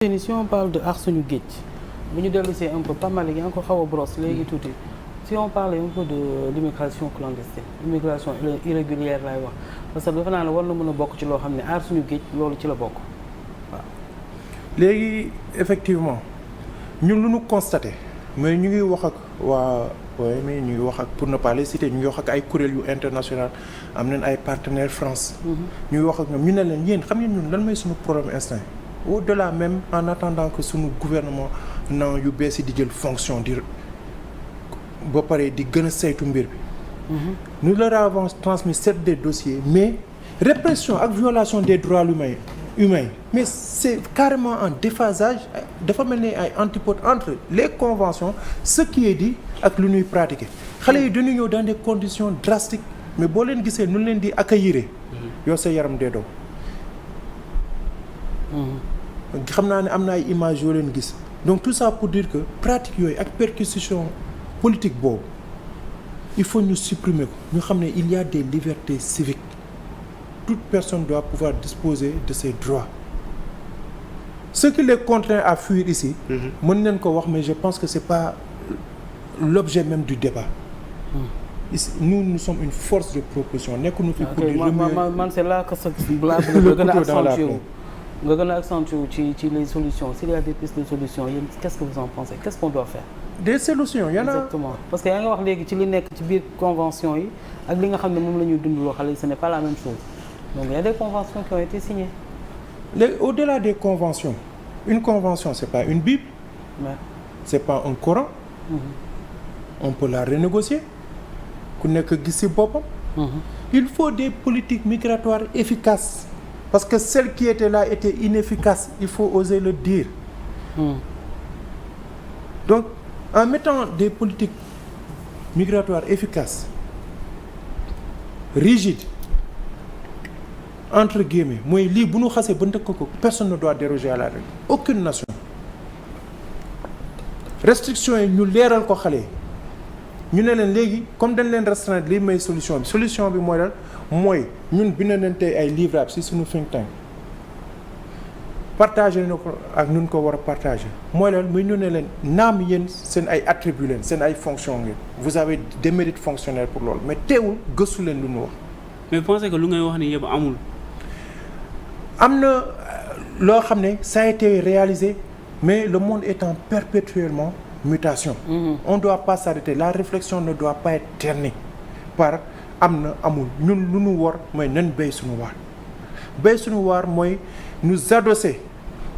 Si on parle de aar suñu géej bu ñu dellu see un peu pas mal yaa ngi ko xaw a brosse léegi tuuti si on parle un peu de l'immigration clandestine l'immigration irrégulière laay wax parce que dafa naa ne war na mën a bokk ci loo xam ne aar suñu géej loolu ci la bokk waaw. léegi effectivement ñun lu ñu constaté mais ñu ngi wax ak waa OMS ñu ngi wax ak pour ne pas les citer ñu ngi wax ak ay kuréel yu international am nañ ay partenaires France. ñu ngi wax ak ñoom ñu ne leen yéen xam ngeen ñun lan mooy suñu problème instant au-delà même en attendant que suñu gouvernement nan yu bees yi di jël fonction di ba pare di gën a saytu mbir bi. nous leur avons transmis certes des dossiers mais répression ak violation des droits humains mais c'est carrément en déphasage dafa mel ni ay antipodes entre les conventions ce qui est dit ak lu ñuy pratiquer xale yi dañuy ñëw dans des conditions drastiques mais boo leen gisee nu leen di accueillir yow sa yaram dee daw. xam naa ne am na ay images yoo leen gis donc tout ça pour dire que pratique yooyu ak persécution politique boobu il faut ñu supprimer ko ñu xam ne il y a des libertés civiques toute personne doit pouvoir disposer de ses droits ce qui les contraint à fuir ici mën nañ ko wax mais je pense que c'est pas l'objet même du débat ici nous sommes une force de proposition nekkuñu fi pour di remuer man c'est là que ça gën a accentué wu nga gën a accentué wu ci les solutions s'il y a des pistes de solutions yéen qu'est-ce que vous en pensez qu'est-ce qu'on doit faire des solutions y en a exactement parce que yaa nga wax léegi ci li nekk ci biir convention yi ak li nga xam ne moom la ñuy dundaloo xale yi ce n'est pas la même chose donc il y a des conventions qui ont été signées léegi au-delà des conventions une convention c'est pas une Bible c'est pas un Coran on peut la renégocier ku nekk gis ci boppam il faut des politiques migratoires efficaces parce que celles qui étaient là étaient inefficaces il faut oser le dire donc en mettant des politiques migratoires efficaces rigides entre guillemets mooy lii bu ñu xasee ba ndëkk ko personne ne doit déroger à la règle aucune nation restrictions yi ñu leeral ko xale ñu ne leen léegi comme dañ leen restreindre lii may solution bi mooy dal mooy ñun bind nañ tey ay livrables ci suñu think tank partagé na ko ak ñun ko war a partagé mooy lan muy ñu ne leen naam yéen seen ay attributs leen seen ay fonctions ngeen vous avez des mérites fonctionnels pour loolu mais teewul gëstu leen lu ñu wax. mais pensez que lu ngay wax ni yëpp amul. am na loo xam ne ça a été réalisé mais le monde est en perpétuellement mutation. On ne doit pas s'arrêter la réflexion ne doit pas être ternie par am na amul ñun lu ñu war mooy nan béy suñu waar mooy nous adosser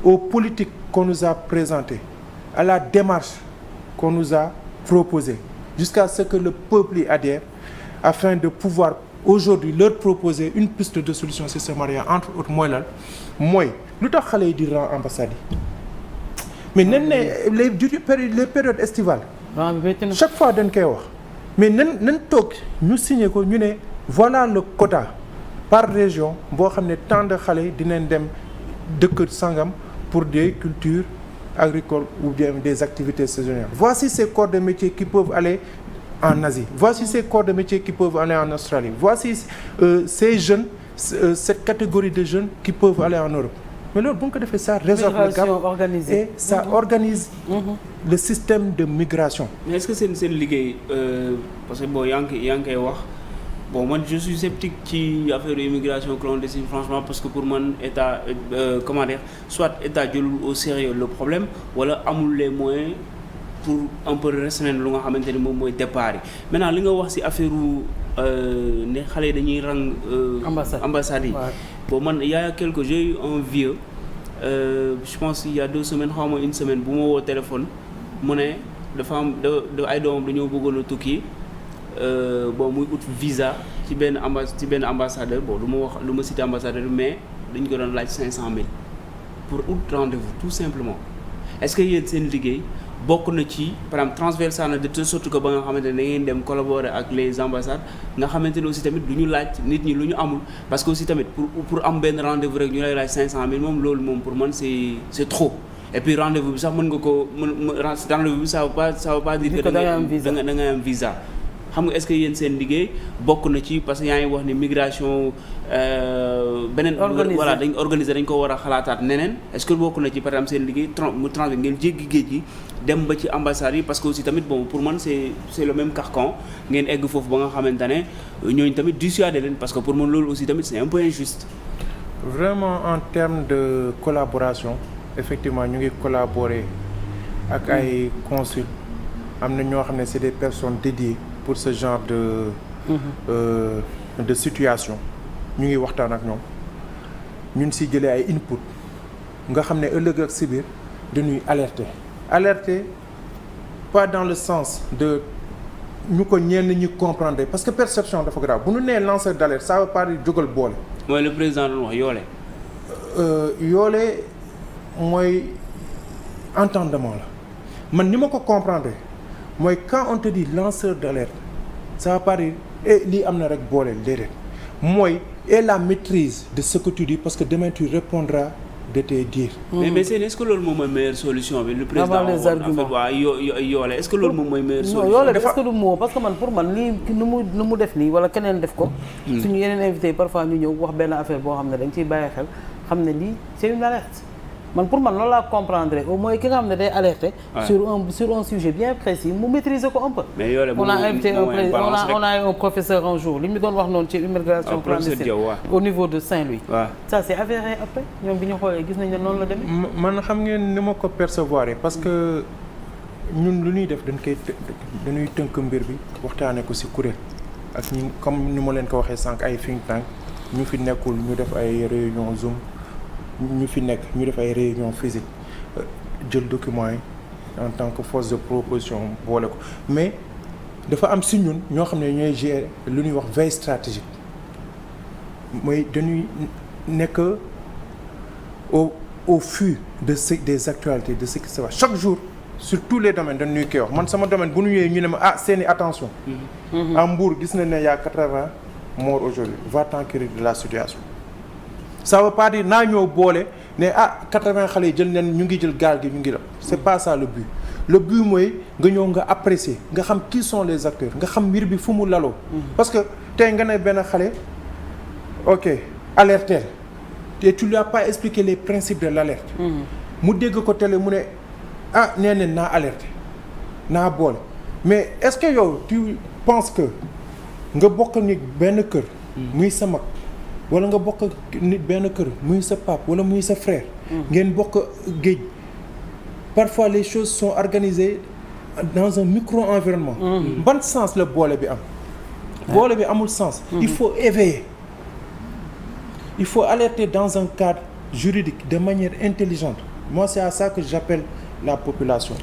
aux politiques qu'on nous a présentées à la démarche qu'on nous a proposée jusqu'à ce que le peuple y adhère afin de pouvoir aujourd'hui leur proposer une piste de solution sur ce mariage entre autres mooy lan mooy lu tax xale yi di rang ambassade yi mais nen ne les périodes estivales chaque fois dañ koy wax mais nan toog ñu signé ko ñu ne voilà le quota par région boo xam ne tant de xale dinañ dem dëkk sangam pour des cultures agricoles ou bien des activités saisonnières voici ces corps de métier qui peuvent aller en Asie voici ces corps de métier qui peuvent aller en Australie voici ces jeunes cette catégorie de jeunes qui peuvent aller en Europe mais loolu bu ñu ko defee ça résorbe le gap et ça organise le système de migration. mais est-ce que seen liggéey parce que bon yaa ngi koy wax bon man je suis sceptique ci affaire immigration clandestine franchement parce que pour man état comment dire soit état jëlul au sérieux le problème wala amul les moyens pour un peu restreindre lu nga xamante ni moom mooy départ yi maintenant li nga wax ci affaire ne xale yi dañuy rang ambassade yi bon man il y a quelques j'ai eu un vieux je pense il y a 2 semaines xaw ma une semaine bu ma woo téléphone mu ne dafa am ay doomam dañoo bëggoon a tukki bon muy ut visa ci benn ambassadeur bon lu ma cité ambassadeur mais dañ ko doon laaj 500 000 pour ut rendez-vous tout simplement est-ce que yéen seen liggéey bokk na ci par exemple transversal na de telle sorte que ba nga xamante ne da ngeen dem collaborer ak les ambassades nga xamante ne aussi tamit du ñu laaj nit ñi lu ñu amul parce que aussi tamit pour am benn rendez-vous rek ñu lay laaj 500 000 moom loolu moom pour man c'est trop et puis rendez-vous bi sax mën nga ko rendez-vous bi ça veut pas dire que da ngay am visa xam nga est-ce que yéen seen liggéey bokk na ci parce que yaa ngi wax ni migration beneen voilà dañ organiser dañ ko war a xalaataat neneen est-ce que bokk na ci par exemple seen liggéey transfert ngeen jéggi géej gi dem ba ci ambassades yi parce que aussi tamit bon pour man c'est le même carcan ngeen egg foofu ba nga xamante ne ñooñu tamit dissuader leen parce que pour man loolu aussi tamit c'est un peu injuste. Vraiment en termes de collaboration effectivement ñu ngi collaborer ak ay consuls am na ñoo xam ne c'est des personnes dédiées pour ce genre de situation ñu ngi waxtaan ak ñoom ñun si jëlee ay input nga xam ne ëllëg ak si biir dañuy alerter pas dans le sens de ñu ko ñenn ñi comprendre parce que perception dafa grave bu ñu nee lanceur d'alerte ça veut pas dire jógal boole. mooy le président doon wax yoole. yoole mooy entendement la man ni ma ko comprendre mooy quand on te dit lanceur d'alerte ça veut pas dire lii am na rek boole déedéet mooy et la maîtrise de ce que tu dis parce que demain tu répondras de tes dires. mais c'est est-ce que loolu moom mooy meilleure solution bi. le président les arguments waa yoole est-ce que loolu moom mooy meilleure solution. non yoole est-ce que du moo parce que man pour man lii nu mu def nii wala keneen def ko. suñu yeneen invité yi parfois ñu ñëw wax benn affaire boo xam ne dañ ciy bàyyi xel xam ne lii c'est une alerte. man pour man loolu laa comprendre au moins ki nga xam ne day alerter. sur un sujet bien précis mu maîtriser ko un peu. mais yoole on a invité on a un professeur un jour li mu doon wax noonu ci immigration clandestine au niveau de Saint-Louis. ça c'est avéré après ñoom bi ñu xoolee gis nañ ne noonu la demee. man xam ngeen ni ma ko percevoir parce que ñun lu ñuy def dañuy tënk mbir bi waxtaanee ko ci kuréel ak ñi comme ni ma leen ko waxee sànq ay think tank ñu fi nekkul ñu def ay réunion Zoom. ñu fi nekk ñu def ay réunion physique jël documents yi en tant que force de proposition boole ko mais dafa am si ñun ñoo xam ne ñooy gérer lu ñuy wax veille stratégique mooy dañuy nekk au fût des actualités de ce qui se passe chaque jour sur tous les domaines dañuy koy wax man sama domaine bu ñu ñëwee ñu ne ma seeni attention à Mbour gis nañ ne y a 80 morts aujourd'hui va t'enquérir de la situation. Ça veut pas dire naa ñëw boole ne 80 xale yi jël nañ ñu ngi jël gaal gi ñu ngi la c'est pas ça le but mooy nga ñëw nga apprécier nga xam qui sont les acteurs nga xam mbir bi fu mu laloo. parce que tey nga ne benn xale ok alerter te tu lui as pas expliqué les principes de l'alerte. mu dégg ko télé mu ne nee nañ naa alerter naa boole mais est-ce que yow tu penses que nga bokk ni benn kër. muy sa mag. wala nga bokk nit benn kër muy sa pape wala muy sa frère. ngeen bokk géej. parfois les choses sont organisées dans un micro-environnement. ban sens la boole bi am. boole bi amul sens. il faut éveiller. il faut alerter dans un cadre juridique de manière intelligente. moi c'est à ça que j'appelle la population.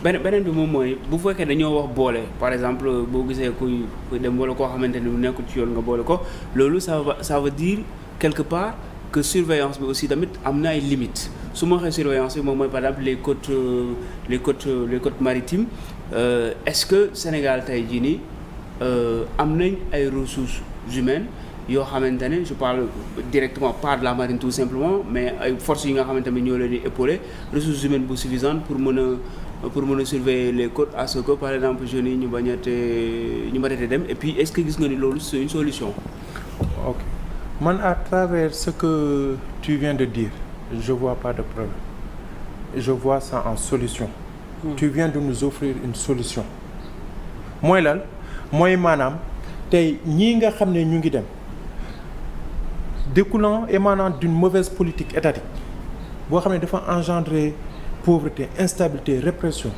beneen bi moom mooy bu fekkee dañoo wax boole par exemple boo gisee kuy dem wala koo xamante ni lu nekkul ci yoon nga boole ko loolu ça veut dire quelque part que surveillance bi aussi tamit am na ay limites su ma waxee surveillance bi moom mooy par exemple les côtes maritimes est-ce que Sénégal tey jii nii am nañ ay ressources humaines yoo xamante ne je parle directement pas de la marine tout simplement mais ay forces yi nga xamante ne ñoo leen di épauler ressources humaines bu suffisantes pour mën a surveiller les côtes à ce que par exemple jeunes yi ñu bañate dem et puis est-ce que gis nga ni loolu c'est une solution. ok man à travers ce que tu viens de dire je vois pas de problème je vois ça en solution. Tu viens de nous offrir une solution. mooy lan mooy maanaam tey ñii nga xam ne ñu ngi dem découlant émanant d'une mauvaise politique étatique boo xam ne dafa engendrer pauvreté instabilité répression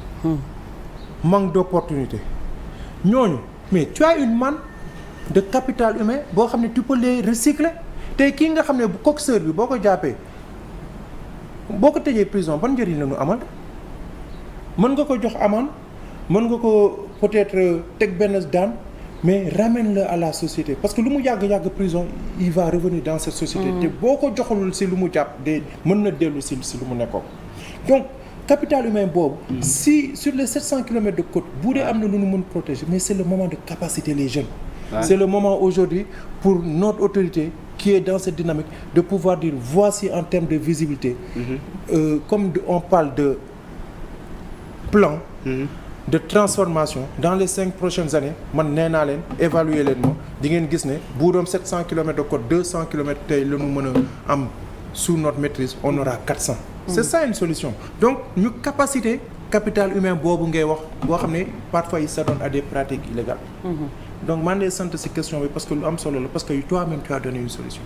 manque d'opportunité ñooñu mais tu as une manne de capital humain boo xam ne tu peux les recycler tey kii nga xam ne bu coxeur bi boo ko jàppee boo ko tëjee prison ban njëriñ la ñu amal mën nga ko jox amende mën nga ko peut-être teg benn daan mais ramène-le à la société parce que lu mu yàgg prison il va revenir dans cette société te boo ko joxalul si lu mu jàpp de mën na dellu si lu mu nekkoon donc capital humain boobu si sur les 700 kilomètres de côte bu dee am na lu ñu mën protéger mais c'est le moment de capaciter les jeunes c'est le moment aujourd'hui pour notre autorité qui est dans cette dynamique de pouvoir dire voici en termes de visibilité comme on parle de plan de transformation dans les 5 prochaines années man nee naa leen évaluer leen ma di ngeen gis ne bu doon 700 kilomètres de côte 200 kilomètres tey la ñu mën a am sous notre maîtrise on aura 400. C'est ça une solution donc ñu capacité capital humain boobu ngay wax boo xam ne parfois il s'adonne à des pratiques illégales. Donc man de sant ci question bi parce que lu am solo la parce que toi-même tu as donné une solution.